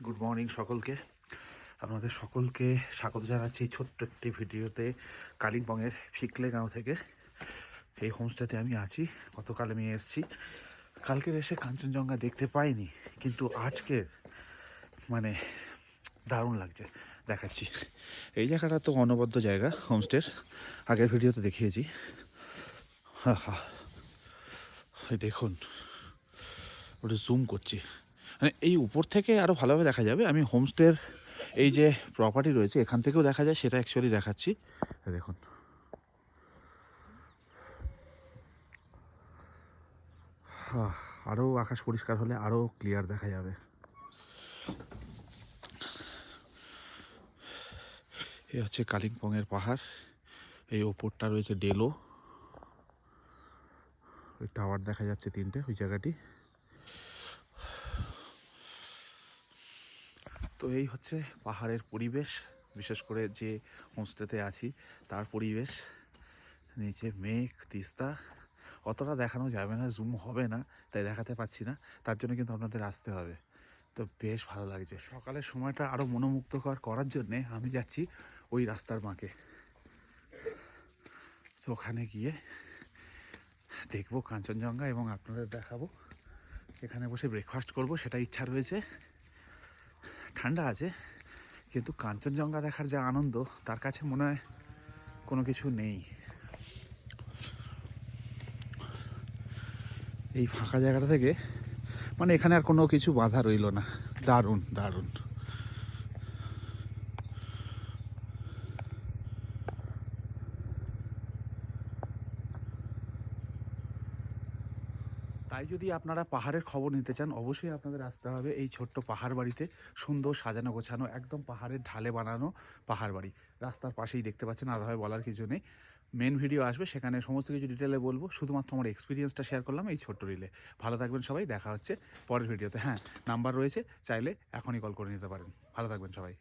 Good morning সকলকে। আপনাদের সকলকে স্বাগত জানাচ্ছি এই ছোট্ট একটি ভিডিওতে কালিম্পংয়ের ফিকলে গাঁও থেকে। এই হোমস্টেতে আমি আছি। গতকাল আমি এসেছি, কালকের এসে কাঞ্চনজঙ্ঘা দেখতে পাইনি, কিন্তু আজকে মানে দারুণ লাগছে। দেখাচ্ছি, এই জায়গাটা তো অনবদ্য জায়গা হোমস্টের, আগের ভিডিওতে দেখিয়েছি। হা হা, দেখুন, ওটা জুম করছি, মানে এই উপর থেকে আরও ভালোভাবে দেখা যাবে। আমি হোমস্টের এই যে প্রপার্টি রয়েছে এখান থেকেও দেখা যায়, সেটা অ্যাকচুয়ালি দেখাচ্ছি। দেখুন, আরও আকাশ পরিষ্কার হলে আরও ক্লিয়ার দেখা যাবে। এই হচ্ছে কালিম্পংয়ের পাহাড়, এই ওপরটা রয়েছে ডেলো, ওই টাওয়ার দেখা যাচ্ছে তিনটে ওই জায়গাটি। তো এই হচ্ছে পাহাড়ের পরিবেশ, বিশেষ করে যে হোমস্টেতে আছি তার পরিবেশ। নিচে মেঘ, তিস্তা, অতটা দেখানো যাবে না, জুম হবে না, তাই দেখাতে পাচ্ছি না। তার জন্য কিন্তু আপনাদের আসতে হবে। তো বেশ ভালো লাগছে। সকালের সময়টা আরও মনোমুগ্ধকর করার জন্যে আমি যাচ্ছি ওই রাস্তার বাঁকে। তো ওখানে গিয়ে দেখবো কাঞ্চনজঙ্ঘা এবং আপনাদের দেখাবো। এখানে বসে ব্রেকফাস্ট করব, সেটা ইচ্ছা রয়েছে। ঠান্ডা আছে, কিন্তু কাঞ্চনজঙ্ঘা দেখার যা আনন্দ, তার কাছে মনে হয় কোনো কিছু নেই। এই ফাঁকা জায়গাটা থেকে মানে এখানে আর কোনো কিছু বাধা রইল না। দারুণ দারুণ। তাই যদি আপনারা পাহাড়ের খবর নিতে চান, অবশ্যই আপনাদের আসতে হবে এই ছোট্ট পাহাড় বাড়িতে। সুন্দর সাজানো গোছানো, একদম পাহাড়ের ঢালে বানানো পাহাড় বাড়ি। রাস্তার পাশেই দেখতে পাচ্ছেন, আলাদাভাবে বলার কিছু নেই। মেন ভিডিও আসবে, সেখানে সমস্ত কিছু ডিটেলে বলবো। শুধুমাত্র আমার এক্সপিরিয়েন্সটা শেয়ার করলাম এই ছোট্ট রিলে। ভালো থাকবেন সবাই, দেখা হচ্ছে পরের ভিডিওতে। হ্যাঁ, নাম্বার রয়েছে, চাইলে এখনই কল করে নিতে পারেন। ভালো থাকবেন সবাই।